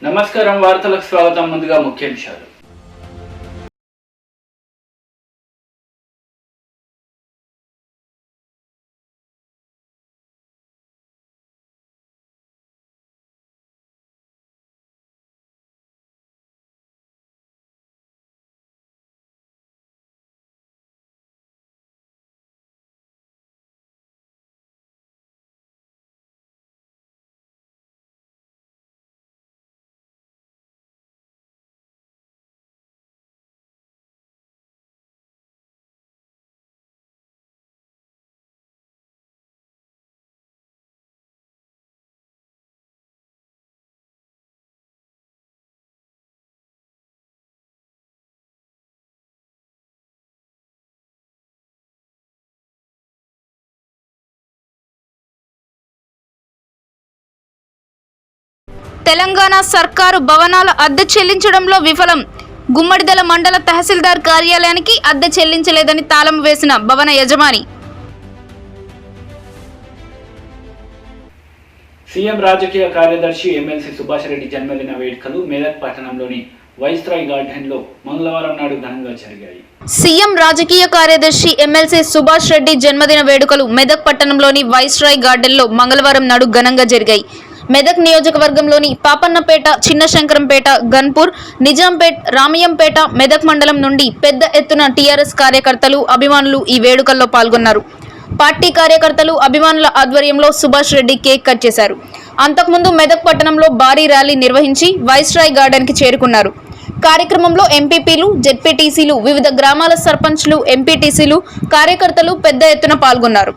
నమస్కారం వార్తలకు స్వాగతం. ముందుగా ముఖ్యాంశాలు. తెలంగాణ సర్కారు భవనాల అద్దె చెల్లించడంలో విఫలం. గుమ్మడిదల మండల తహసీల్దార్ కార్యాలయానికి అద్దె చెల్లించలేదని తాళం వేసిన భవన యజమాని. సీఎం రాజకీయ కార్యదర్శి ఎమ్మెల్సీ సుభాష్ రెడ్డి జన్మదిన వేడుకలు మెదక్ పట్టణంలోని వైస్రాయ్ గార్డెన్లో మంగళవారం నాడు ఘనంగా జరిగాయి. సీఎం రాజకీయ కార్యదర్శి ఎమ్మెల్సీ సుభాష్ రెడ్డి జన్మదిన వేడుకలు మెదక్ పట్టణంలోని వైస్రాయ్ గార్డెన్లో మంగళవారం నాడు ఘనంగా జరిగాయి. మెదక్ నియోజకవర్గంలోని పాపన్నపేట, చిన్నశంకరంపేట, గన్పూర్, నిజాంపేట్, రామయంపేట, మెదక్ మండలం నుండి పెద్ద ఎత్తున టీఆర్ఎస్ కార్యకర్తలు, అభిమానులు ఈ వేడుకల్లో పాల్గొన్నారు. పార్టీ కార్యకర్తలు, అభిమానుల ఆధ్వర్యంలో సుభాష్ రెడ్డి కేక్ కట్ చేశారు. అంతకుముందు మెదక్ పట్టణంలో భారీ ర్యాలీ నిర్వహించి వైస్రాయ్ గార్డెన్కి చేరుకున్నారు. కార్యక్రమంలో ఎంపీపీలు, జెడ్పీటీసీలు, వివిధ గ్రామాల సర్పంచ్లు, ఎంపీటీసీలు, కార్యకర్తలు పెద్ద ఎత్తున పాల్గొన్నారు.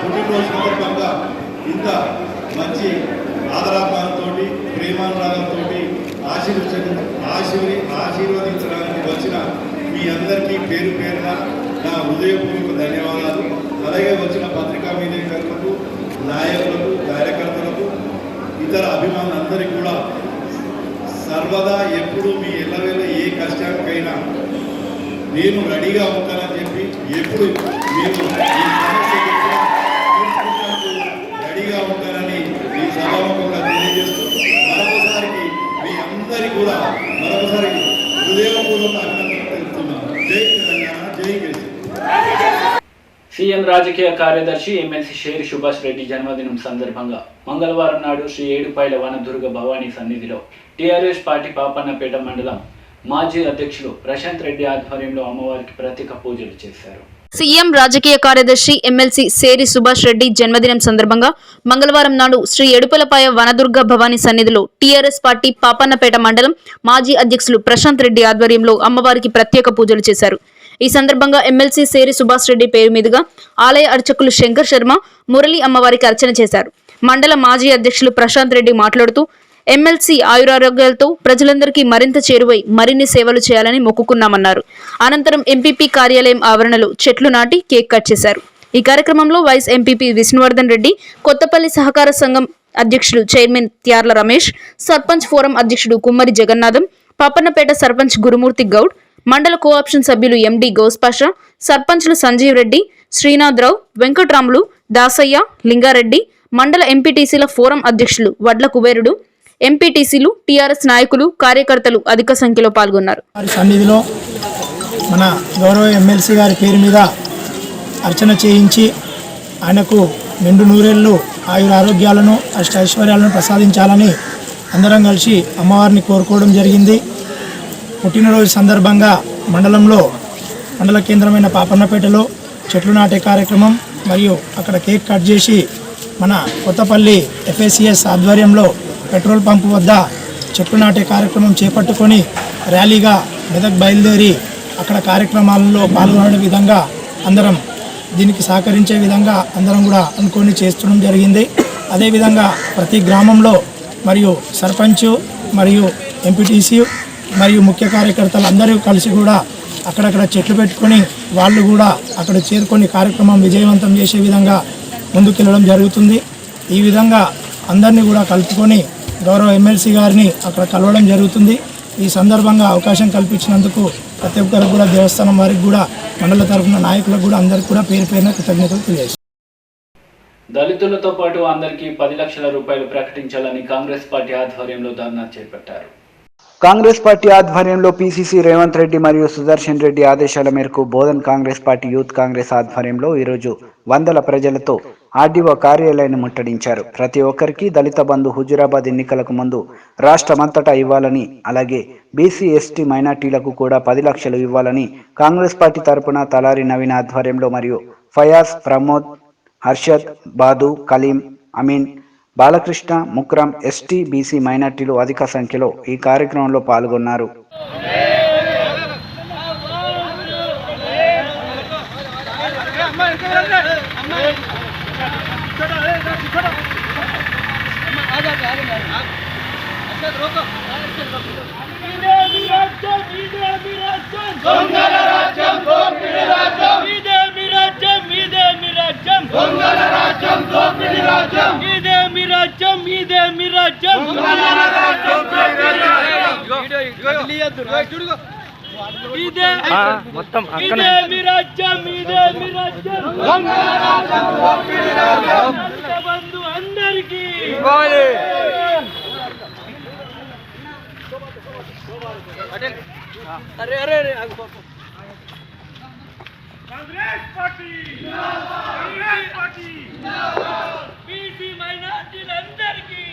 పుట్టినరోజు సందర్భంగా ఇంత మంచి ఆదరాభావంతో, ప్రేమానురాగంతో ఆశీర్వదించడానికి వచ్చిన మీ అందరికీ పేరు పేరున నా హృదయపూర్వక ధన్యవాదాలు. అలాగే వచ్చిన పత్రికా విలేకరులకు, నాయకులకు, కార్యకర్తలకు, ఇతర అభిమానులందరికీ కూడా సర్వదా ఎప్పుడు మీ ఎల్లవేళ ఏ కష్టానికైనా నేను రెడీగా ఉంటానని చెప్పి, ఎప్పుడు మీరు రెడీగా ఉంటానని ఈ సభాముఖంగా తెలియజేస్తూ మరొకసారికి మీ అందరికీ కూడా హృదయపూర్వక అభినందనలు తెలుపుతున్నాను. జై తెలంగాణ, జై కేసీఆర్. సీఎం రాజకీయ కార్యదర్శి ఎమ్మెల్సీ షేరి సుభాష్ రెడ్డి జన్మదినం సందర్భంగా మంగళవారం నాడు శ్రీ ఏడుపాయల వనదుర్గ భవానీ సన్నిధిలో టీఆర్ఎస్ పార్టీ పాపన్నపేట మండలం మాజీ అధ్యక్షులు ప్రశాంత్ రెడ్డి ఆధ్వర్యంలో అమ్మవారికి ప్రత్యేక పూజలు చేశారు. సీఎం రాజకీయ కార్యదర్శి ఎమ్మెల్సీ సేరి సుభాష్ రెడ్డి జన్మదినం సందర్భంగా మంగళవారం నాడు శ్రీ ఏడుపలపాయ వనదుర్గ భవానీ సన్నిధిలో టీఆర్ఎస్ పార్టీ పాపన్నపేట మండలం మాజీ అధ్యక్షులు ప్రశాంత్ రెడ్డి ఆధ్వర్యంలో అమ్మవారికి ప్రత్యేక పూజలు చేశారు. ఈ సందర్భంగా ఎమ్మెల్సీ సేరి సుభాష్ రెడ్డి పేరు మీదుగా ఆలయ అర్చకులు శంకర్ శర్మ, మురళి అమ్మవారికి అర్చన చేశారు. మండల మాజీ అధ్యక్షులు ప్రశాంత్ రెడ్డి మాట్లాడుతూ ఎమ్మెల్సీ ఆయురారోగ్యాలతో ప్రజలందరికీ మరింత చేరువై మరిన్ని సేవలు చేయాలని మొక్కుకున్నామన్నారు. అనంతరం ఎంపీపీ కార్యాలయం ఆవరణలో చెట్లు నాటి కేక్ కట్ చేశారు. ఈ కార్యక్రమంలో వైస్ ఎంపీపీ విష్ణువర్ధన్ రెడ్డి, కొత్తపల్లి సహకార సంఘం అధ్యక్షుడు చైర్మన్ త్యార్ల రమేష్, సర్పంచ్ ఫోరం అధ్యక్షుడు కుమ్మరి జగన్నాథం, పాపన్నపేట సర్పంచ్ గురుమూర్తి గౌడ్, మండల కోఆప్షన్ సభ్యులు ఎండి గౌస్పాషా, సర్పంచ్లు సంజీవ్ రెడ్డి, శ్రీనాథరావు, వెంకట్రాములు, దాసయ్య, లింగారెడ్డి, మండల ఎంపీటీసీల ఫోరం అధ్యక్షులు వడ్ల కుబేరుడు, ఎంపీటీసీలు, టీఆర్ఎస్ నాయకులు, కార్యకర్తలు అధిక సంఖ్యలో పాల్గొన్నారు. సన్నిధిలో మన గౌరవ ఎమ్మెల్సీ గారి పేరు మీద అర్చన చేయించి ఆయనకు నిండు నూరేళ్లు ఆయుర ఆరోగ్యాలను ఐశ్వర్యాలను ప్రసాదించాలని అందరం కలిసి అమ్మవారిని కోరుకోవడం జరిగింది. పుట్టినరోజు సందర్భంగా మండల కేంద్రమైన పాపన్నపేటలో చెట్లు నాటే కార్యక్రమం మరియు అక్కడ కేక్ కట్ చేసి మన కొత్తపల్లి FACS ఆధ్వర్యంలో పెట్రోల్ పంపు వద్ద చెట్లు నాటే కార్యక్రమం చేపట్టుకొని ర్యాలీగా మెదక్ బయలుదేరి అక్కడ కార్యక్రమాలలో పాల్గొనే విధంగా అందరం దీనికి సహకరించే విధంగా అందరం కూడా అనుకొని చేస్తడం జరిగింది. అదేవిధంగా ప్రతి గ్రామంలో మరియు సర్పంచ్ మరియు ఎంపీటీసీ మరియు ముఖ్య కార్యకర్తలు అందరూ కలిసి కూడా అక్కడక్కడ చెట్లు పెట్టుకొని వాళ్ళు కూడా అక్కడ చేరుకొని కార్యక్రమం విజయవంతం చేసే విధంగా ముందుకెళ్ళడం జరుగుతుంది. ఈ విధంగా అందరినీ కూడా కలుపుకొని గౌరవ ఎమ్మెల్సీ గారిని అక్కడ కలవడం జరుగుతుంది. ఈ సందర్భంగా అవకాశం కల్పించినందుకు ప్రతి ఒక్కరికి కూడా దేవస్థానం వారికి కూడా మండల తరఫున నాయకులకు కూడా అందరికీ కూడా పేరు పేరున కృతజ్ఞతలు తెలియజేస్తారు. దళితులతో పాటు అందరికీ 10 లక్షల రూపాయలు ప్రకటించాలని కాంగ్రెస్ పార్టీ ఆధ్వర్యంలో ధర్నా చేపట్టారు. కాంగ్రెస్ పార్టీ ఆధ్వర్యంలో పీసీసీ రేవంత్ రెడ్డి మరియు సుదర్శన్ రెడ్డి ఆదేశాల మేరకు బోధన్ కాంగ్రెస్ పార్టీ యూత్ కాంగ్రెస్ ఆధ్వర్యంలో ఈరోజు వందల ప్రజలతో ఆర్డీఓ కార్యాలయాన్ని ముట్టడించారు. ప్రతి ఒక్కరికి దళిత బంధు హుజురాబాద్ ఎన్నికలకు ముందు రాష్ట్రమంతటా ఇవ్వాలని, అలాగే బీసీ ఎస్టీ మైనార్టీలకు కూడా 10 లక్షలు ఇవ్వాలని కాంగ్రెస్ పార్టీ తరపున తలారి నవీన్ ఆధ్వర్యంలో మరియు ఫయాజ్, ప్రమోద్, హర్షద్, బాదు, కలీం, అమీన్, బాలకృష్ణ, ముక్రం, ఎస్టీ, బీసీ మైనార్టీలు అధిక సంఖ్యలో ఈ కార్యక్రమంలో పాల్గొన్నారు. మొత్తం అందరికీ బీసీ మైనార్టీలందరికీ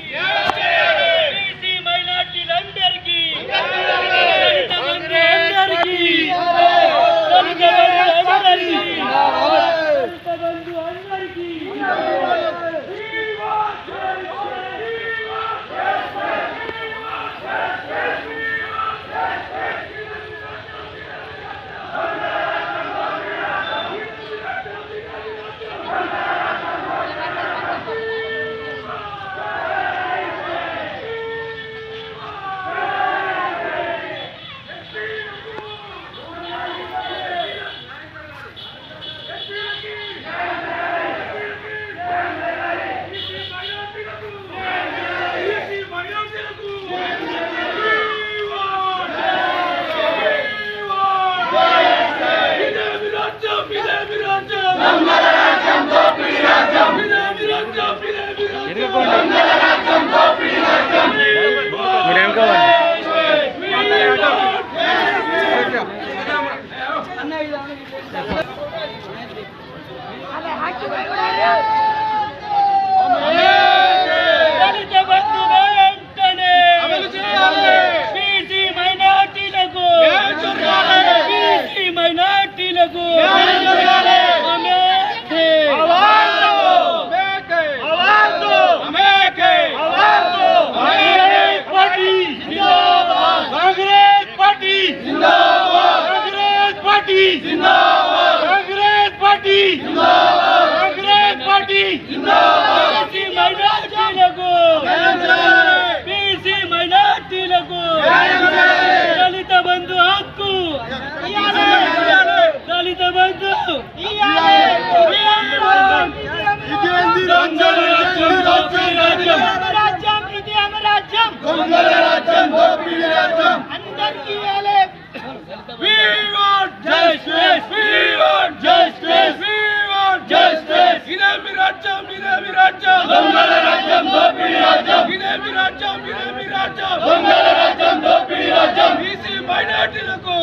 రాజ్యం ఇదేమి రాజ్యం దొంగల రాజ్యం దోపిడీ రాజ్యం బీసీ మైనారిటీలకు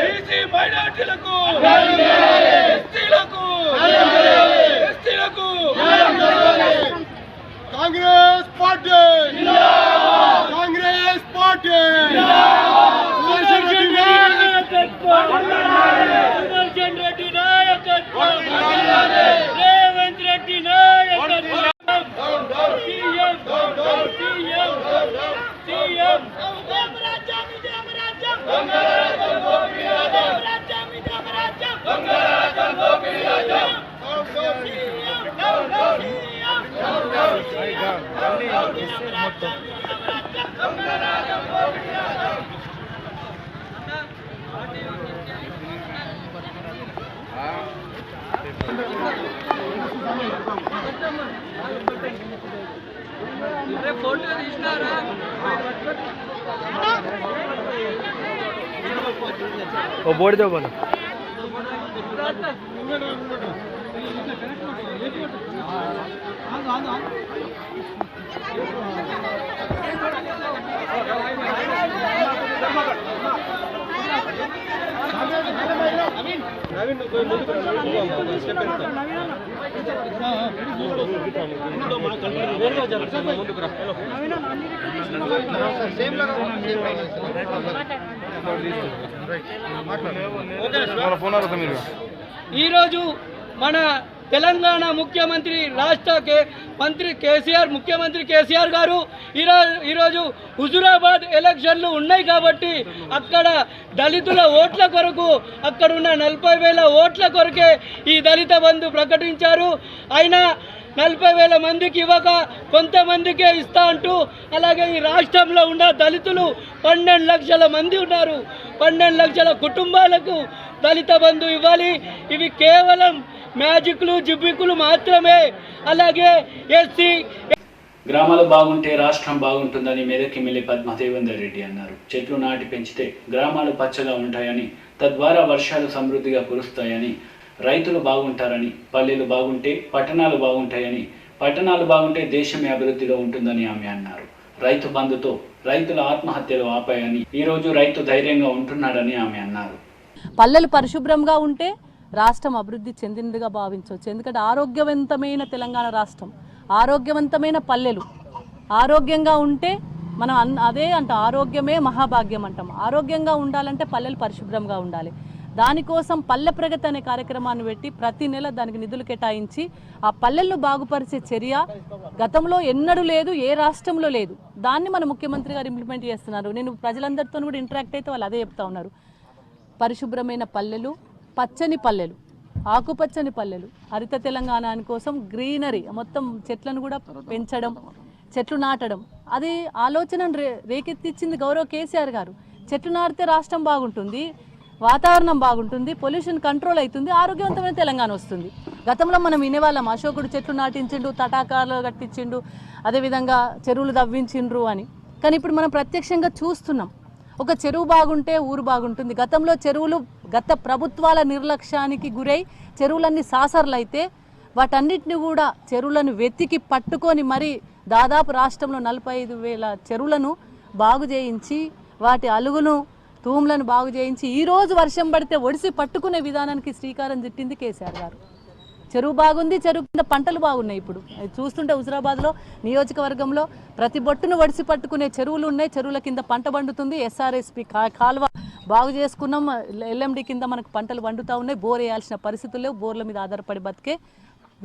బీసీ మైనారిటీలకు ఎస్టీలకు కాంగ్రెస్ పార్టీ కాంగ్రెస్ పార్టీ సుదర్శన్ రెడ్డి నాయకత్వం రేవంత్ రెడ్డి నాయకత్వం ఫోటో తీసినారా ओ बोर्ड दो बोलो ఈరోజు మన తెలంగాణ ముఖ్యమంత్రి రాష్ట్ర ముఖ్యమంత్రి కేసీఆర్ గారు ఈరోజు హుజురాబాద్ ఎలక్షన్లు ఉన్నాయి కాబట్టి అక్కడ దళితుల ఓట్ల కొరకు అక్కడ ఉన్న 40,000 ఓట్ల కొరకే ఈ దళిత బంధు ప్రకటించారు. అయినా 40,000 మందికి ఇవ్వక కొంతమందికే ఇస్తా అంటూ, అలాగే ఈ రాష్ట్రంలో ఉన్న దళితులు 12 లక్షల మంది ఉన్నారు. 12 లక్షల కుటుంబాలకు దళిత బంధు ఇవ్వాలి. ఇవి కేవలం మ్యాజిక్లు జిబ్బికులు మాత్రమే. అలాగే ఎస్సీ గ్రామాలు బాగుంటే రాష్ట్రం బాగుంటుందని మెదక్ ఎమ్మెల్యే పద్మదేవేందర్ రెడ్డి అన్నారు. చెట్లు నాటి పెంచితే గ్రామాలు పచ్చగా ఉంటాయని, తద్వారా వర్షాలు సమృద్ధిగా కురుస్తాయని, రైతులు బాగుంటారని, పల్లెలు బాగుంటే పట్టణాలు బాగుంటాయని, పట్టణాలు బాగుంటే దేశమే అభివృద్ధిలో ఉంటుందని ఆమె అన్నారు. రైతు బంధుతో రైతుల ఆత్మహత్యలు ఆపాయని, ఈరోజు రైతు ధైర్యంగా ఉంటున్నాడని ఆమె అన్నారు. పల్లెలు పరిశుభ్రంగా ఉంటే రాష్ట్రం అభివృద్ధి చెందినదిగా భావించవచ్చు. ఎందుకంటే ఆరోగ్యవంతమైన తెలంగాణ రాష్ట్రం, ఆరోగ్యవంతమైన పల్లెలు ఆరోగ్యంగా ఉంటే మనం అదే అంటాం, ఆరోగ్యమే మహాభాగ్యం అంటాం. ఆరోగ్యంగా ఉండాలంటే పల్లెలు పరిశుభ్రంగా ఉండాలి. దానికోసం పల్లె ప్రగతి అనే కార్యక్రమాన్ని పెట్టి ప్రతి నెల దానికి నిధులు కేటాయించి ఆ పల్లెలను బాగుపరిచే చర్య గతంలో ఎన్నడూ లేదు, ఏ రాష్ట్రంలో లేదు. దాన్ని మన ముఖ్యమంత్రి గారు ఇంప్లిమెంట్ చేస్తున్నారు. నేను ప్రజలందరితో కూడా ఇంటరాక్ట్ అయితే వాళ్ళు అదే చెప్తా ఉన్నారు. పరిశుభ్రమైన పల్లెలు, పచ్చని పల్లెలు, ఆకుపచ్చని పల్లెలు, హరిత తెలంగాణ కోసం గ్రీనరీ, మొత్తం చెట్లను కూడా పెంచడం, చెట్లు నాటడం, అది ఆలోచనను రేకెత్తించింది గౌరవ కేసీఆర్ గారు. చెట్లు నాటితే రాష్ట్రం బాగుంటుంది, వాతావరణం బాగుంటుంది, పొల్యూషన్ కంట్రోల్ అవుతుంది, ఆరోగ్యవంతమైన తెలంగాణ వస్తుంది. గతంలో మనం వినేవాళ్ళం అశోకుడు చెట్లు నాటించిండు, తటాకాలు కట్టించిండు, అదేవిధంగా చెరువులు తవ్వించిండ్రు అని. కానీ ఇప్పుడు మనం ప్రత్యక్షంగా చూస్తున్నాం, ఒక చెరువు బాగుంటే ఊరు బాగుంటుంది. గతంలో చెరువులు గత ప్రభుత్వాల నిర్లక్ష్యానికి గురై చెరువులన్నీ సాసర్లు అయితే వాటన్నిటిని కూడా చెరువులను వెతికి పట్టుకొని మరి దాదాపు రాష్ట్రంలో 45,000 చెరువులను బాగు చేయించి వాటి అలుగును తూములను బాగు చేయించి ఈరోజు వర్షం పడితే ఒడిసి పట్టుకునే విధానానికి శ్రీకారం చుట్టింది కేసీఆర్ గారు. చెరువు బాగుంది, చెరువు కింద పంటలు బాగున్నాయి. ఇప్పుడు చూస్తుంటే హుజురాబాద్లో నియోజకవర్గంలో ప్రతి బొట్టును ఒడిసి పట్టుకునే చెరువులు ఉన్నాయి, చెరువుల కింద పంట పండుతుంది. ఎస్ఆర్ఎస్పి కాలువ బాగు చేసుకున్నాం, ఎల్ఎండి కింద మనకు పంటలు పండుతూ ఉన్నాయి. బోర్ వేయాల్సిన పరిస్థితులు లేవు, బోర్ల మీద ఆధారపడి బతికే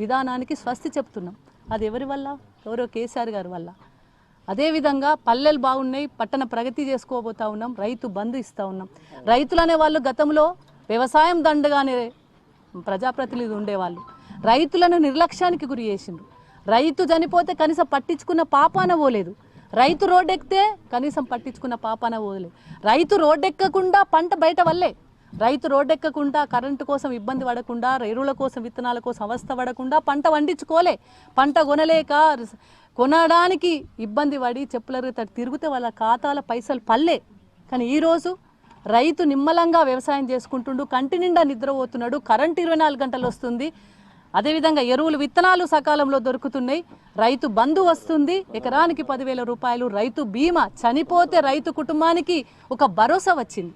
విధానానికి స్వస్తి చెప్తున్నాం. అది ఎవరి వల్ల? ఎవరో కేసీఆర్ గారి వల్ల. అదేవిధంగా పల్లెలు బాగున్నాయి, పట్టణ ప్రగతి చేసుకోబోతూ ఉన్నాం, రైతు బంధు ఇస్తూ ఉన్నాం. రైతులు అనేవాళ్ళు గతంలో వ్యవసాయం దండగానే ప్రజాప్రతినిధులు ఉండేవాళ్ళు. రైతులను నిర్లక్ష్యానికి గురి చేసిండ్రు. రైతు చనిపోతే కనీసం పట్టించుకున్న పాపాన పోలేదు, రైతు రోడ్డెక్కితే కనీసం పట్టించుకున్న పాపాన పోలేదు. రైతు రోడ్డెక్కకుండా పంట బయట వల్లే, రైతు రోడ్డెక్కకుండా కరెంటు కోసం ఇబ్బంది పడకుండా, ఎరువుల కోసం విత్తనాల కోసం అవస్థ పడకుండా పంట వండించుకోలే. పంట కొనలేక కొనడానికి ఇబ్బంది పడి చెప్పుల తిరిగితే వాళ్ళ ఖాతాల పైసలు పల్లే. కానీ ఈరోజు రైతు నిమ్మలంగా వ్యవసాయం చేసుకుంటుండు, కంటి నిండా నిద్రపోతున్నాడు, కరెంటు 24 గంటలు వస్తుంది. అదేవిధంగా ఎరువులు విత్తనాలు సకాలంలో దొరుకుతున్నాయి, రైతు బంధు వస్తుంది, ఎకరానికి 10,000 రూపాయలు, రైతు బీమా, చనిపోతే రైతు కుటుంబానికి ఒక భరోసా వచ్చింది.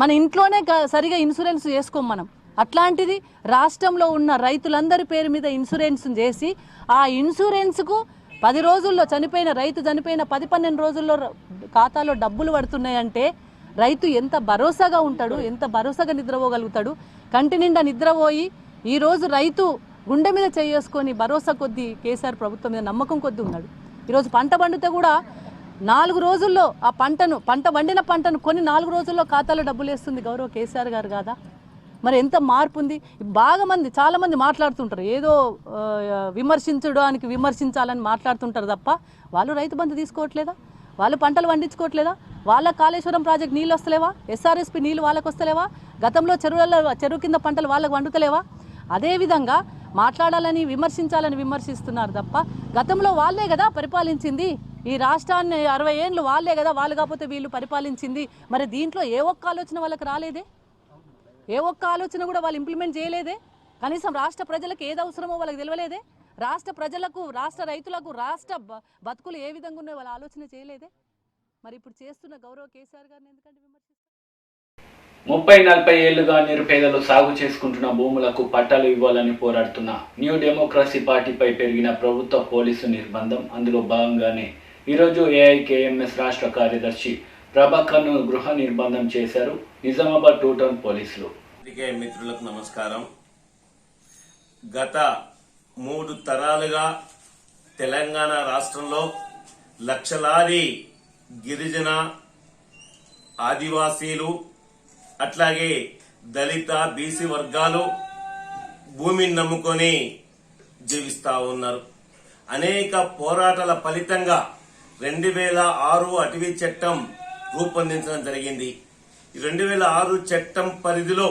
మన ఇంట్లోనే సరిగా ఇన్సూరెన్స్ చేసుకోం మనం. అట్లాంటిది రాష్ట్రంలో ఉన్న రైతులందరి పేరు మీద ఇన్సూరెన్స్ చేసి ఆ ఇన్సూరెన్స్కు 10 రోజుల్లో చనిపోయిన రైతు చనిపోయిన 10-12 రోజుల్లో ఖాతాలో డబ్బులు పడుతున్నాయంటే రైతు ఎంత భరోసాగా ఉంటాడు, ఎంత భరోసాగా నిద్రపోగలుగుతాడు. కంటి నిండా నిద్రపోయి ఈరోజు రైతు గుండె మీద చేసుకొని భరోసా కొద్దీ కేసీఆర్ ప్రభుత్వం మీద నమ్మకం కొద్దీ ఉన్నాడు. ఈరోజు పంట పండితే కూడా 4 రోజుల్లో ఆ పంట వండిన పంటను కొన్ని 4 రోజుల్లో ఖాతాలో డబ్బులు వేస్తుంది గౌరవ కేసీఆర్ గారు కాదా? మరి ఎంత మార్పు ఉంది. చాలామంది మాట్లాడుతుంటారు, ఏదో విమర్శించాలని మాట్లాడుతుంటారు తప్ప వాళ్ళు రైతు బంధు తీసుకోవట్లేదా? వాళ్ళు పంటలు పండించుకోవట్లేదా? వాళ్ళ కాళేశ్వరం ప్రాజెక్ట్ నీళ్ళు వస్తలేవా? ఎస్ఆర్ఎస్పి నీళ్ళు వాళ్ళకు వస్తలేవా? గతంలో చెరువు కింద పంటలు వాళ్ళకు వండుతలేవా? అదేవిధంగా మాట్లాడాలని విమర్శించాలని విమర్శిస్తున్నారు తప్ప గతంలో వాళ్ళే కదా పరిపాలించింది ఈ రాష్ట్రాన్ని. 60 ఏళ్ళు వాళ్ళే కదా, వాళ్ళు కాకపోతే వీళ్ళు పరిపాలించింది. మరి దీంట్లో ఏ ఒక్క ఆలోచన వాళ్ళకి రాలేదే? ఏ ఒక్క ఆలోచన కూడా వాళ్ళు ఇంప్లిమెంట్ చేయలేదే? కనీసం రాష్ట్ర ప్రజలకు ఏది అవసరమో వాళ్ళకి తెలియలేదే? రాష్ట్ర ప్రజలకు, రాష్ట్ర రైతులకు, రాష్ట్ర బతుకులు ఏ విధంగా ఉన్నాయో వాళ్ళు ఆలోచన చేయలేదే? మరి ఇప్పుడు చేస్తున్న గౌరవ కేసీఆర్ గారిని ఎందుకంటే విమర్శిస్తారు? 30-40 ఏళ్లుగా నిరుపేదలు సాగు చేసుకుంటున్న భూములకు పట్టాలు ఇవ్వాలని పోరాడుతున్న న్యూ డెమోక్రసీ పార్టీపై పెరిగిన ప్రభుత్వ పోలీసు నిర్బంధం. అందులో భాగంగానే ఈరోజు ఏఐకేఎంఎస్ రాష్ట్ర కార్యదర్శి ప్రభాకర్ను గృహ నిర్బంధం చేశారు నిజామాబాద్ 2 టౌన్ పోలీసులు. మిత్రులకు నమస్కారం. గత 3 తరాలుగా తెలంగాణ రాష్ట్రంలో లక్షలాది గిరిజన, ఆదివాసీలు, అట్లాగే దళిత, బీసీ వర్గాలు భూమిని నమ్ముకొని జీవిస్తా ఉన్నారు. అనేక పోరాటాల ఫలితంగా 2006 అటవీ చట్టం రూపొందించడం జరిగింది. 2006 చట్టం పరిధిలో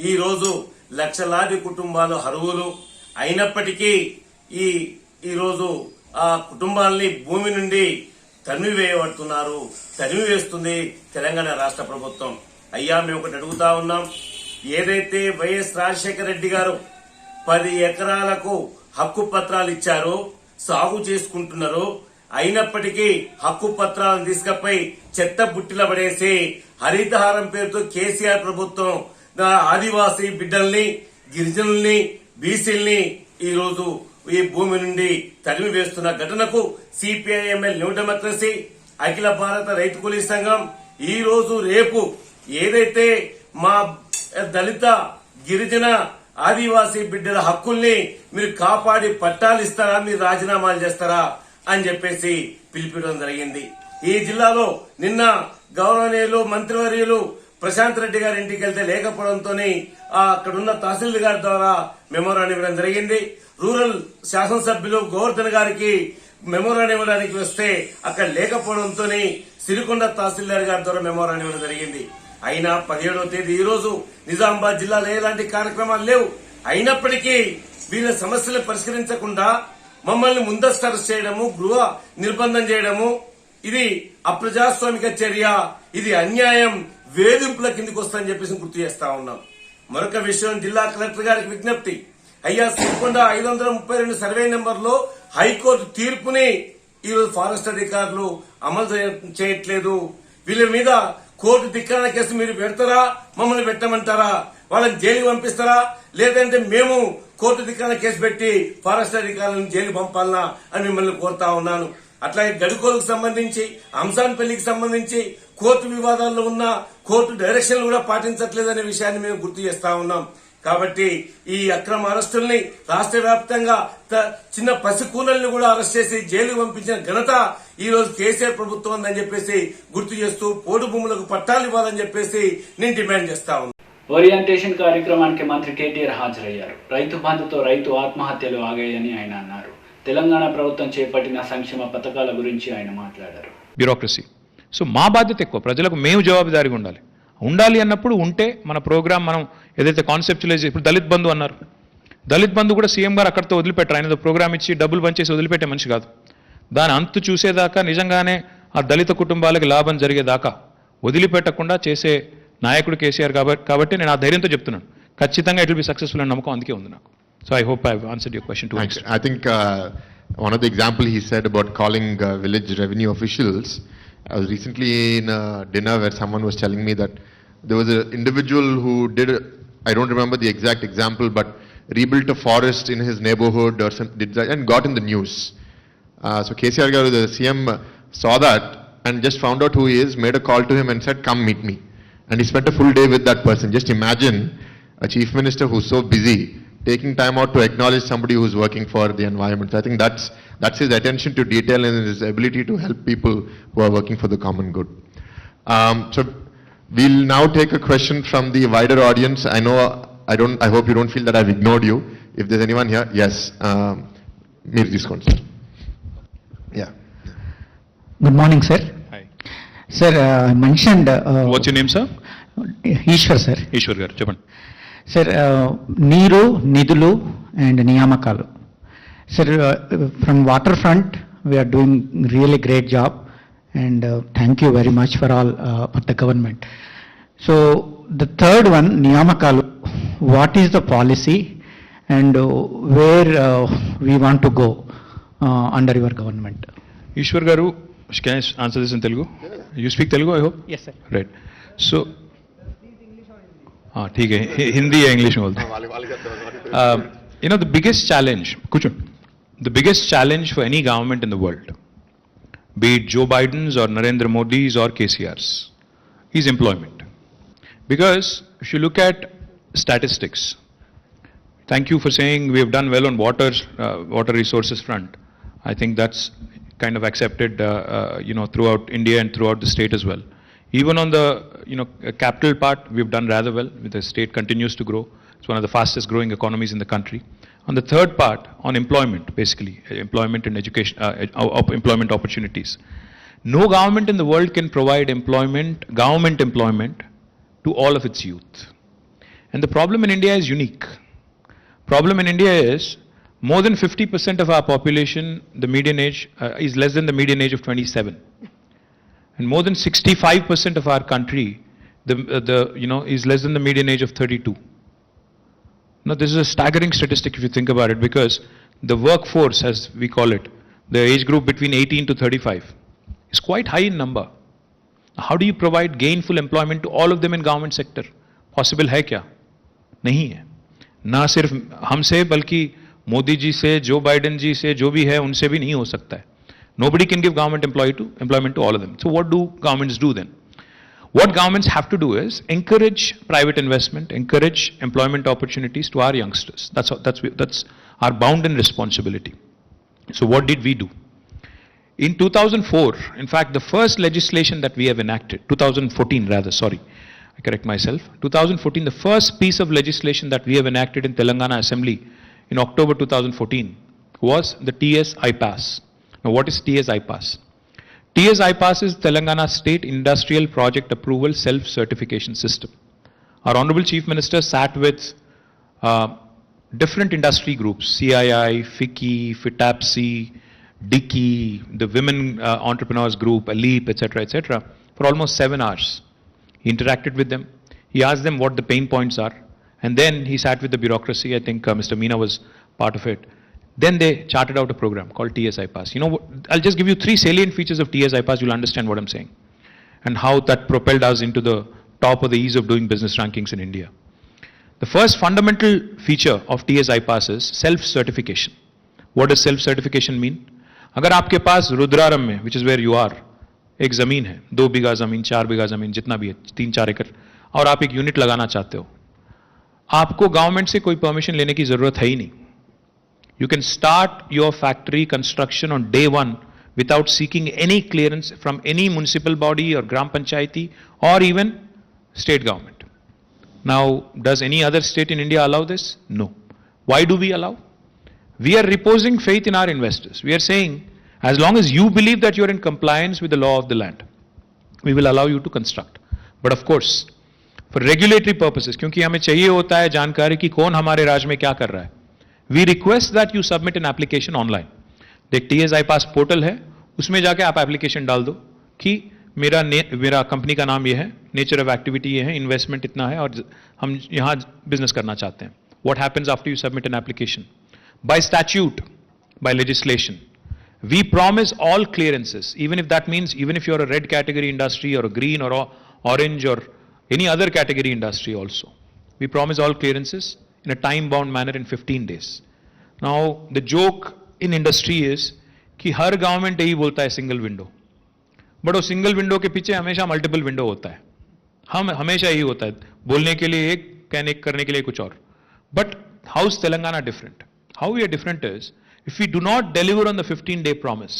ఈ రోజు లక్షలాది కుటుంబాలు అర్హులు అయినప్పటికీ ఈ రోజు ఆ కుటుంబాలని భూమి నుండి తరిమివేస్తుంది తెలంగాణ రాష్ట్ర ప్రభుత్వం. అయ్యా, మేము ఒకటి అడుగుతా ఉన్నాం. ఏదైతే వైఎస్ రాజశేఖర రెడ్డి గారు 10 ఎకరాలకు హక్కు పత్రాలు ఇచ్చారో, సాగు చేసుకుంటున్నారు, అయినప్పటికీ హక్కు పత్రాలను తీసుకపోయి చెత్త బుట్టిలో పడేసి హరితహారం పేరుతో కేసీఆర్ ప్రభుత్వం ఆదివాసీ బిడ్డల్ని, గిరిజనుల్ని, బీసీల్ని ఈ రోజు ఈ భూమి నుండి తరిమి వేస్తున్న ఘటనకు సిపిఐఎంఎల్ న్యూ డెమోక్రసీ, అఖిల భారత రైతు కూలీ సంఘం ఈ రోజు రేపు ఏదైతే మా దళిత, గిరిజన, ఆదివాసీ బిడ్డల హక్కుల్ని మీరు కాపాడి పట్టాలు ఇస్తారా, మీరు రాజీనామాలు చేస్తారా అని చెప్పేసి పిలిపించడం జరిగింది. ఈ జిల్లాలో నిన్న గౌరవనీయులు మంత్రివర్యులు ప్రశాంత్ రెడ్డి గారి ఇంటికి వెళ్తే లేకపోవడంతో అక్కడున్న తహసీల్దార్ గారి ద్వారా మెమోరాండం ఇవ్వడం జరిగింది. రూరల్ శాసనసభ్యులు గోవర్ధన్ గారికి మెమోరాండం ఇవ్వడానికి వస్తే అక్కడ లేకపోవడంతో సిరికొండ తహసీల్దార్ గారి ద్వారా మెమోరాండం ఇవ్వడం జరిగింది. అయినా 17వ తేదీ ఈ రోజు నిజామాబాద్ జిల్లాలో ఎలాంటి కార్యక్రమాలు లేవు. అయినప్పటికీ వీళ్ళ సమస్యలు పరిష్కరించకుండా మమ్మల్ని ముందస్తు అరెస్ట్ చేయడము, గృహ నిర్బంధం చేయడము, ఇది అప్రజాస్వామిక చర్య, ఇది అన్యాయం, వేధింపుల కిందికి వస్తుందని చెప్పేసి గుర్తు చేస్తా ఉన్నాం. మరొక విషయం, జిల్లా కలెక్టర్ గారికి విజ్ఞప్తి. అయ్యా, సిరికొండ 532 సర్వే నెంబర్లో హైకోర్టు తీర్పుని ఈరోజు ఫారెస్ట్ అధికారులు అమలు చేయట్లేదు. వీళ్ళ మీద కోర్టు ధిక్కారణ కేసు మీరు పెడతారా, మమ్మల్ని పెట్టమంటారా, వాళ్ళని జైలుకి పంపిస్తారా, లేదంటే మేము కోర్టు ధిక్కారణ కేసు పెట్టి ఫారెస్ట్ అధికారులను జైలు పంపాలనా అని మిమ్మల్ని కోరుతా ఉన్నాను. అట్లాగే గడుకోలకు సంబంధించి, అంశాన్పల్లికి సంబంధించి కోర్టు వివాదాల్లో ఉన్న కోర్టు డైరెక్షన్లు కూడా పాటించట్లేదనే విషయాన్ని మేము గుర్తు చేస్తా ఉన్నాం. కాబట్టి ఈ అక్రమ అరెస్టుల్ని రాష్ట్ర వ్యాప్తంగా చిన్న పసికూనల్ని కూడా అరెస్ట్ చేసి జైలుకు పంపించిన ఘనత ఈ రోజు కేసీఆర్ ప్రభుత్వం ఉందని చెప్పేసి గుర్తు చేస్తూ పోడు భూములకు పట్టాలు ఇవ్వాలని చెప్పేసి నేను డిమాండ్ చేస్తా ఉన్నాను. ఓరియంటేషన్ కార్యక్రమానికి మంత్రి కేటీఆర్ హాజరయ్యారు. రైతు బంధుతో రైతు ఆత్మహత్యలు ఆగాయని ఆయన అన్నారు. తెలంగాణ ప్రభుత్వం చేపట్టిన సంక్షేమ పథకాల గురించి ఆయన మాట్లాడారు. బ్యూరోక్రసీ. సో మా బాధ్యత ఎక్కువ, ప్రజలకు మేము జవాబుదారీగా ఉండాలి అన్నప్పుడు ఉంటే మన ప్రోగ్రామ్ మనం ఏదైతే కాన్సెప్చువలైజ్, ఇప్పుడు దళిత్ బంధు అన్నారు, దళిత్ బంధు కూడా సీఎం గారు అక్కడితో వదిలిపెట్టారు. ఆయన ప్రోగ్రామ్ ఇచ్చి డబ్బులు పంచేసి వదిలిపెట్టే మనిషి కాదు. దాని అంతు చూసేదాకా, నిజంగానే ఆ దళిత కుటుంబాలకు లాభం జరిగేదాకా వదిలిపెట్టకుండా చేసే నాయకుడు కేసీఆర్ కాబట్టి నేను ఆ ధైర్యంతో చెప్తున్నాను, ఖచ్చితంగా ఇట్ విల్ బి సక్సెస్ఫుల్ అని నమ్మకం అందుకే ఉంది నాకు. So I hope I've answered your question to an Thanks. extent. I think one of the example he said about calling village revenue officials. I was recently in a dinner where someone was telling me that there was an individual who did, I don't remember the exact example, but rebuilt a forest in his neighborhood or something, did that and got in the news. So KCR Garu, the CM, saw that and just found out who he is, made a call to him and said, come meet me. And he spent a full day with that person. Just imagine a chief minister who's so busy, taking time out to acknowledge somebody who's working for the environment. So I think that's his attention to detail and his ability to help people who are working for the common good. So we'll now take a question from the wider audience. I hope you don't feel that I've ignored you. If there's anyone here, yes. Meer Diskon, sir. Yeah. Good morning, sir. Hi. Sir, I mentioned... What's your name, sir? Ishwar, sir. Ishwar garu, చెప్పండి. Sir, నీరు, నిధులు and నియామకాలు. Sir, from waterfront, we are doing really great job and thank you very much for all for the government. So, the third one, నియామకాలు, what is the policy and where we want to go under your government? Ishwar garu, can I answer this in Telugu? You speak Telugu, I hope? Yes, sir. Right. So, हाँ ठीक है, हिंदी या English में बोलते हैं. You know, the biggest challenge, the biggest challenge for any government in the world, be it Joe Biden's or Narendra Modi's or KCR's, is employment. Because if you look at statistics, thank you for saying we have done well on water resources front. I think that's kind of accepted, throughout India and throughout the state as well. Even on the, capital part, we've done rather well. The state continues to grow. It's one of the fastest growing economies in the country. On the third part, on employment, basically, employment and education, employment opportunities. No government in the world can provide government employment to all of its youth. And the problem in India is unique. Problem in India is more than 50% of our population, the median age is less than the median age of 27. And more than 65% of our country, is less than the median age of 32. Now, this is a staggering statistic if you think about it, because the workforce, as we call it, the age group between 18 to 35, is quite high in number. How do you provide gainful employment to all of them in government sector? Possible है क्या? नहीं है. ना सिर्फ हमसे बल्कि मोदी जी से, Joe Biden जी से, जो भी है उनसे भी नहीं हो सकता है. Nobody can give government employment to all of them. So what do governments do then? What governments have to do is encourage private investment, encourage employment opportunities to our youngsters. That's our bounden responsibility. So what did we do? In 2004, in fact, the first legislation that we have enacted, 2014 rather, sorry, I correct myself. 2014, the first piece of legislation that we have enacted in Telangana Assembly in October 2014 was the TS iPass. Now, what is TS iPass? TS iPass is Telangana State Industrial Project Approval Self-Certification System. Our Honorable Chief Minister sat with different industry groups, CII, FICCI, FITAPSI, DICCI, the Women Entrepreneurs Group, ALEAP, etc., for almost 7 hours. He interacted with them. He asked them what the pain points are. And then he sat with the bureaucracy. I think Mr. Meena was part of it. Then they charted out a program called TS iPass. I'll just give you 3 salient features of TS iPass. You'll understand what I'm saying and how that propelled us into the top of the ease of doing business rankings in India. The first fundamental feature of TS iPass is self-certification. What does self-certification mean? अगर आपके पास रुद्रारम में, which is where you are, एक ज़मीन है, 2 बीघा ज़मीन, 4 बीघा ज़मीन, जितना भी है, 3-4 एकड़, और आप एक यूनिट लगाना चाहते हो, आपको गवर्नमेंट से कोई परमिशन लेने की जरूरत है ही नहीं. You can start your factory construction on day one without seeking any clearance from any municipal body or Gram Panchayati or even state government. Now, does any other state in India allow this? No. Why do we allow? We are reposing faith in our investors. We are saying, as long as you believe that you are in compliance with the law of the land, we will allow you to construct. But of course, for regulatory purposes, क्योंकि हमें चाहिए होता है जानकारी कि कौन हमारे राज्य में क्या कर रहा है, we request that you submit an application online. एक TS iPass पोर्टल है, उसमें जाके आप एप्लीकेशन डाल दो कि मेरा कंपनी का नाम ये है, नेचर ऑफ एक्टिविटी ये है, इन्वेस्टमेंट इतना है और हम यहाँ बिजनेस करना चाहते हैं. what happens after you submit an application. By statute, by legislation, we promise all clearances, even if that means, even if you're a red category industry or a green or orange or any other category industry also. We promise all clearances in a time-bound manner in 15 days. Now, the joke in industry is कि हर government यही बोलता है single window, but वो single window के पीछे हमेशा multiple window होता है. हम हमेशा यही होता है, बोलने के लिए एक, करने के लिए कुछ और. But how is Telangana different? How we are different is, if we do not deliver on the 15-day promise,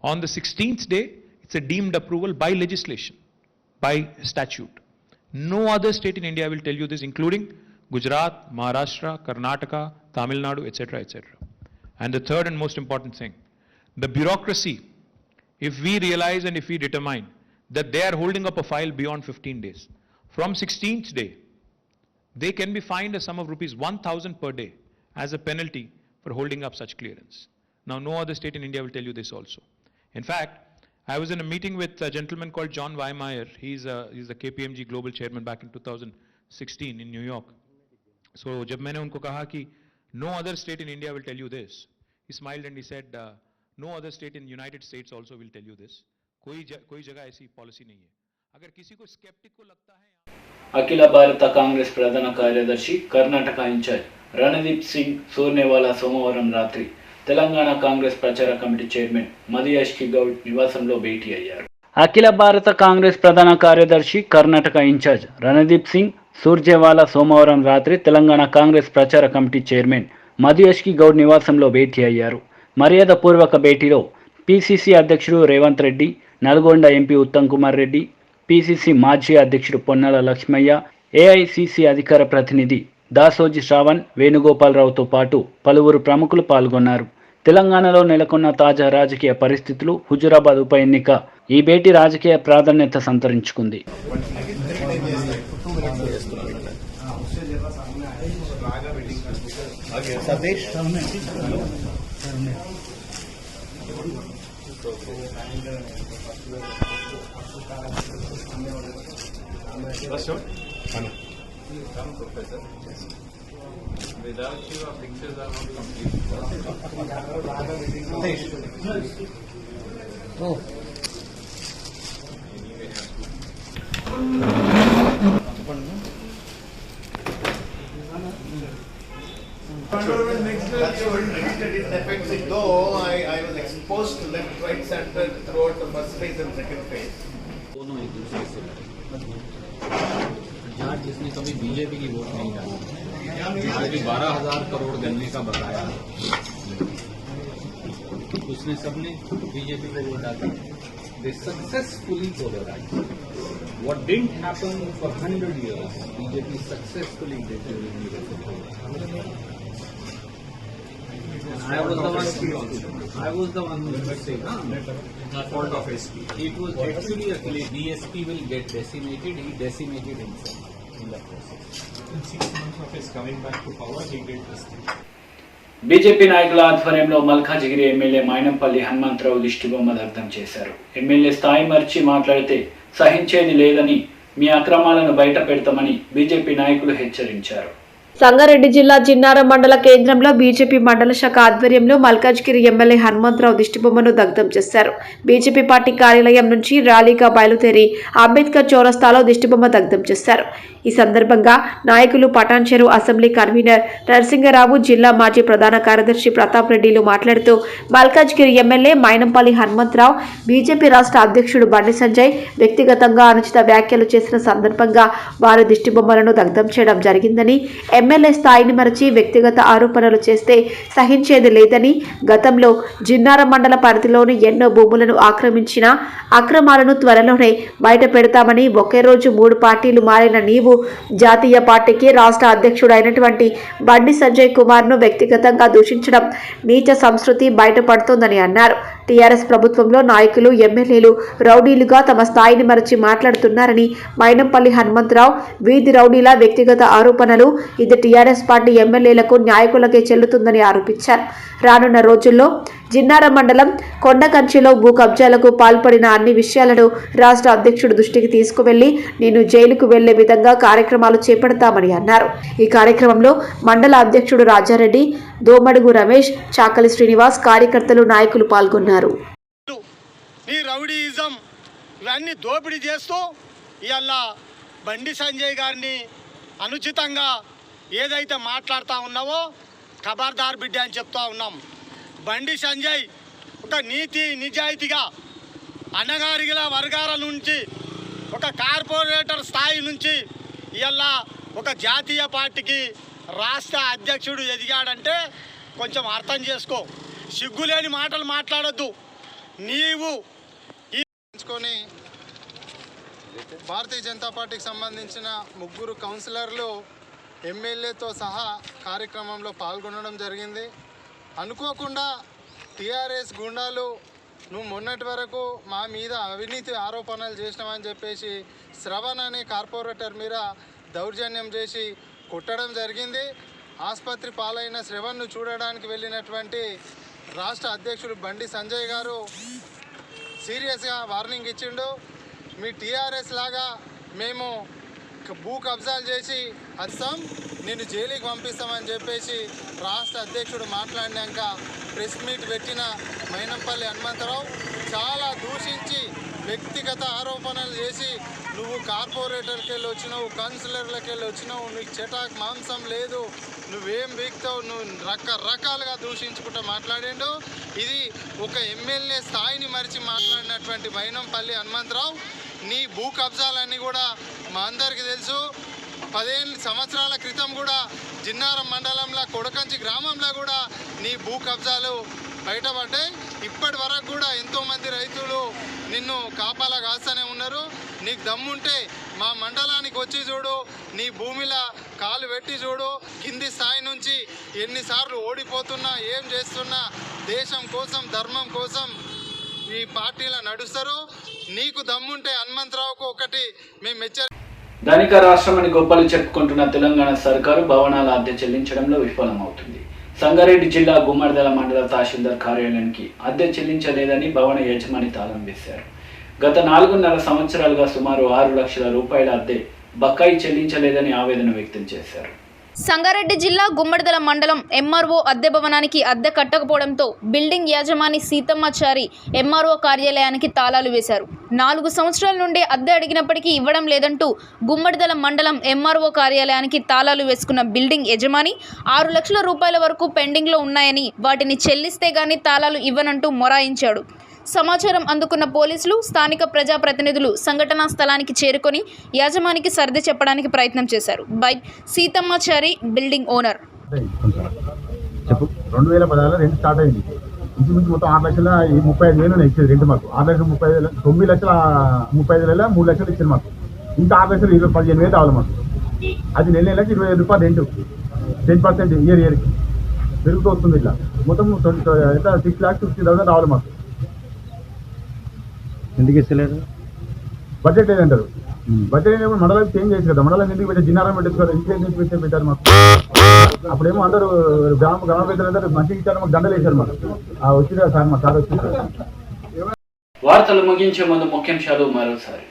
on the 16th day, it's a deemed approval by legislation, by statute. No other state in India will tell you this, including Gujarat, Maharashtra, Karnataka, Tamil Nadu, etc., etc. And the third and most important thing, the bureaucracy, if we realize and if we determine that they are holding up a file beyond 15 days, from 16th day, they can be fined a sum of rupees 1,000 per day as a penalty for holding up such clearance. Now, no other state in India will tell you this also. In fact, I was in a meeting with a gentleman called John Weimeyer. He's the KPMG global chairman back in 2016 in New York. So, जब मैंने उनको कहा कि no other state in India will tell you this, he smiled and he said, no other state in United States also will tell you this. कोई जगह ऐसी policy नहीं है. अगर किसी को स्केप्टिक को लगता है. అఖిల భారత కాంగ్రెస్ ప్రధాన కార్యదర్శి కర్ణాటక ఇన్ఛార్జ్ రణదీప్ సింగ్ సూర్నేవాలా సోమవారం రాత్రి తెలంగాణ కాంగ్రెస్ ప్రచార కమిటీ చైర్మన్ మదియాష్కి గౌడ్ నివాసంలో భేటీ అయ్యారు. అఖిల భారత కాంగ్రెస్ ప్రధాన కార్యదర్శి కర్ణాటక ఇన్ఛార్జ్ రణదీప్ సింగ్ సూర్జేవాలా సోమవారం రాత్రి తెలంగాణ కాంగ్రెస్ ప్రచార కమిటీ చైర్మన్ మదియాష్కి గౌడ్ నివాసంలో భేటీ అయ్యారు. మర్యాదపూర్వక భేటీలో పిసిసి అధ్యక్షుడు రేవంత్ రెడ్డి, నల్గొండ ఎంపీ ఉత్తమ్ కుమార్ రెడ్డి, పిసిసి మాజీ అధ్యక్షుడు పొన్నాల లక్ష్మయ్య, ఏఐసిసి అధికార ప్రతినిధి దాసోజి శ్రావణ్, వేణుగోపాలరావుతో పాటు పలువురు ప్రముఖులు పాల్గొన్నారు. తెలంగాణలో నెలకొన్న తాజా రాజకీయ పరిస్థితులు, హుజురాబాద్ ఉప ఎన్నిక ఈ భేటీ రాజకీయ ప్రాధాన్యత సంతరించుకుంది. Though I was exposed to left, right, center throughout the first phase and second phase. दोनों एक दूसरे से जहाँ जिसने कभी बीजेपी की वोट नहीं डाली, जहाँ भी 12,000 करोड़ गन्ने का बकाया, उसने सबने बीजेपी को वोट डाला. They successfully polarized. What didn't happen for 100 years, BJP successfully did during the election. I was the one who was saying, fault of SP. It was actually DSP will get decimated. He decimated himself in that process. In 6 months of his coming back to power, he did this thing. BJP నాయకుల ఆధ్వర్యంలో Malkajgiri MLA Mynampally Hanumantharao దిష్టిబొమ్మ దగ్ధం చేశారు. MLA స్థాయి మర్చి మాట్లాడితే సహించేది లేదని, మీ అక్రమాలను బయట పెడతామని బీజేపీ నాయకులు హెచ్చరించారు. సంగారెడ్డి జిల్లా జిన్నారం మండల కేంద్రంలో బీజేపీ మండల శాఖ ఆధ్వర్యంలో మల్కాజ్గిరి ఎమ్మెల్యే హనుమంతరావు దిష్టిబొమ్మను దగ్ధం చేశారు. బీజేపీ పార్టీ కార్యాలయం నుంచి ర్యాలీగా బయలుదేరి అంబేద్కర్ చౌరస్తాలో దిష్టిబొమ్మ దగ్ధం చేశారు. ఈ సందర్భంగా నాయకులు పటాన్చెరు అసెంబ్లీ కన్వీనర్ నరసింగరావు, జిల్లా మాజీ ప్రధాన కార్యదర్శి ప్రతాప్ రెడ్డిలు మాట్లాడుతూ మల్కాజ్గిరి ఎమ్మెల్యే మైనంపల్లి హనుమంతరావు బీజేపీ రాష్ట్ర అధ్యక్షుడు బండి సంజయ్ వ్యక్తిగతంగా అనుచిత వ్యాఖ్యలు చేసిన సందర్భంగా వారి దిష్టిబొమ్మలను దగ్ధం చేయడం జరిగిందని, ఎమ్మెల్యే స్థాయిని మరచి వ్యక్తిగత ఆరోపణలు చేస్తే సహించేది లేదని, గతంలో జిన్నారం మండల పరిధిలోని ఎన్నో భూములను ఆక్రమించిన అక్రమాలను త్వరలోనే బయట పెడతామని, ఒకే రోజు 3 పార్టీలు మారిన నీవు జాతీయ పార్టీకి రాష్ట్ర అధ్యక్షుడు అయినటువంటి బండి సంజయ్ కుమార్ను వ్యక్తిగతంగా దూషించడం నీచ సంస్కృతి బయటపడుతోందని అన్నారు. టీఆర్ఎస్ ప్రభుత్వంలో నాయకులు ఎమ్మెల్యేలు రౌడీలుగా తమ స్థాయిని మరచి మాట్లాడుతున్నారని మైనంపల్లి హనుమంతరావు వీధి రౌడీల వ్యక్తిగత ఆరోపణలు ఇది టీఆర్ఎస్ పార్టీ ఎమ్మెల్యేలకు నాయకులకే చెల్లుతుందని ఆరోపించారు. రానున్న రోజుల్లో జిన్నారం మండలం కొండకంచిలో భూ కబ్జాలకు పాల్పడిన అన్ని విషయాలను రాష్ట్ర అధ్యక్షుడు దృష్టికి తీసుకువెళ్లి నేను జైలుకు వెళ్లే విధంగా కార్యక్రమాలు చేపడతామని అన్నారు. ఈ కార్యక్రమంలో మండల అధ్యక్షుడు రాజారెడ్డి, దోమడుగు రమేష్, చాకలి శ్రీనివాస్, కార్యకర్తలు, నాయకులు పాల్గొన్నారు. ఈ రౌడీయిజం ఇవన్నీ దోపిడీ చేస్తూ ఇవాళ బండి సంజయ్ గారిని అనుచితంగా ఏదైతే మాట్లాడుతూ ఉన్నావో ఖబర్దార్ బిడ్డ అని చెప్తా ఉన్నాం. బండి సంజయ్ ఒక నీతి నిజాయితీగా అణగారిన వర్గాల నుంచి ఒక కార్పొరేటర్ స్థాయి నుంచి ఇవాళ ఒక జాతీయ పార్టీకి రాష్ట్ర అధ్యక్షుడు ఎదిగాడంటే కొంచెం అర్థం చేసుకో. సిగ్గులేని మాటలు మాట్లాడొద్దు. నీవు కొని భారతీయ జనతా పార్టీకి సంబంధించిన 3 కౌన్సిలర్లు ఎమ్మెల్యేతో సహా కార్యక్రమంలో పాల్గొనడం జరిగింది. అనుకోకుండా టీఆర్ఎస్ గుండాలు నువ్వు మొన్నటి వరకు మా మీద అవినీతి ఆరోపణలు చేసినావని చెప్పేసి శ్రవణ్ అనే కార్పొరేటర్ మీద దౌర్జన్యం చేసి కొట్టడం జరిగింది. ఆసుపత్రి పాలైన శ్రవణ్ను చూడడానికి వెళ్ళినటువంటి రాష్ట్ర అధ్యక్షుడు బండి సంజయ్ గారు సీరియస్గా వార్నింగ్ ఇచ్చిండు. మీ టీఆర్ఎస్ లాగా మేము భూ కబ్జాలు చేసి అస్సాం నేను జైలుకి పంపిస్తామని చెప్పేసి రాష్ట్ర అధ్యక్షుడు మాట్లాడినాక ప్రెస్ మీట్ పెట్టిన మైనంపల్లి హనుమంతరావు చాలా దూషించి వ్యక్తిగత ఆరోపణలు చేసి నువ్వు కార్పొరేటర్కి వెళ్ళి వచ్చినావు, కౌన్సిలర్లకి వెళ్ళి వచ్చినావు, నీకు చెటాక్ మాంసం లేదు, నువ్వేం బీక్తావు, నువ్వు రకరకాలుగా దూషించుకుంటూ మాట్లాడిండు. ఇది ఒక ఎమ్మెల్యే స్థాయిని మరిచి మాట్లాడినటువంటి మైనంపల్లి హనుమంతరావు. నీ భూ కబ్జాలన్నీ కూడా మా అందరికీ తెలుసు. 15 సంవత్సరాల క్రితం కూడా జిన్నారం మండలంలో కొడకంచి గ్రామంలో కూడా నీ భూ కబ్జాలు బయటపడ్డాయి. ఇప్పటి వరకు కూడా ఎంతోమంది రైతులు నిన్ను కాపాలా కాస్తూనే ఉన్నారు. నీకు దమ్ముంటే మా మండలానికి వచ్చి చూడు, నీ భూమిలో కాలు పెట్టి చూడు. కింది స్థాయి నుంచి ఎన్నిసార్లు ఓడిపోతున్నా, ఏం చేస్తున్నా దేశం కోసం, ధర్మం కోసం ఈ పార్టీలో నడుస్తారు. నీకు దమ్ముంటే హనుమంతరావుకు ఒకటి మేము ధనిక రాష్ట్రమని గొప్పలు చెప్పుకుంటున్న తెలంగాణ సర్కారు భవనాల అద్దె చెల్లించడంలో విఫలమవుతుంది. సంగారెడ్డి జిల్లా గుమ్మడిదల మండల తహసీల్దార్ కార్యాలయానికి అద్దె చెల్లించలేదని భవన యజమాని తాళం వేశారు. గత 4.5 సంవత్సరాలుగా సుమారు 6 లక్షల రూపాయల అద్దె బకాయి చెల్లించలేదని ఆవేదన వ్యక్తం చేశారు. సంగారెడ్డి జిల్లా గుమ్మడిదల మండలం ఎంఆర్ఓ అద్దె భవనానికి అద్దె కట్టకపోవడంతో బిల్డింగ్ యాజమాని సీతమ్మచారి ఎంఆర్ఓ కార్యాలయానికి తాళాలు వేశారు. 4 సంవత్సరాల నుండి అద్దె అడిగినప్పటికీ ఇవ్వడం లేదంటూ గుమ్మడిదల మండలం ఎంఆర్ఓ కార్యాలయానికి తాళాలు వేసుకున్న బిల్డింగ్ యజమాని 6 లక్షల రూపాయల వరకు పెండింగ్లో ఉన్నాయని, వాటిని చెల్లిస్తే గానీ తాళాలు ఇవ్వనంటూ మొరాయించాడు. సమాచారం అందుకున్న పోలీసులు, స్థానిక ప్రజాప్రతినిధులు సంఘటనా స్థలానికి చేరుకొని యాజమానికి సర్ది చెప్పడానికి ప్రయత్నం చేశారు. By Seethammachari, building owner. 2016లో రెంట్ స్టార్ట్ అయింది. ఇంచుమించు మొత్తం 6,35,000 ఇచ్చేది రెంట్ మాకు. 6,35,000, 9,35,000, 3 లక్షలు ఇచ్చింది మాకు. ఇంకా 6,15,000 కావాలి మాకు. అది నెలకి 25 రూపాయలు రెంట్, 10% ఇయర్కి పెరుగుతూ వస్తుంది. ఇట్లా మొత్తం 6,50,000 రావాలి మాకు. ఎందుకు ఇస్తలేదు? బడ్జెట్ లేదంటారు. బడ్జెట్ అయినప్పుడు మండలం చేంజ్ చేసి కదా, మండలం ఎందుకు పెట్టారు, జిన్నారం పెట్టేసుకోవాలి, ఇంకేం పెట్టారు మాకు. అప్పుడేమో అందరూ గ్రామ పెద్దలు అందరూ మంచిగా ఇచ్చారు, మాకు దండలు వేశారు. మాకు వచ్చింది సార్, మా సార్ వచ్చింది. వార్తలు ముగించే ముందు ముఖ్యాంశాలు మరోసారి.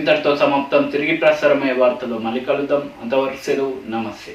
ఇంతటితో సమాప్తం. తిరిగి ప్రసారమయ్యే వార్తలు మళ్ళీ కలుద్దాం. అంతవరకు సెలవు. నమస్తే.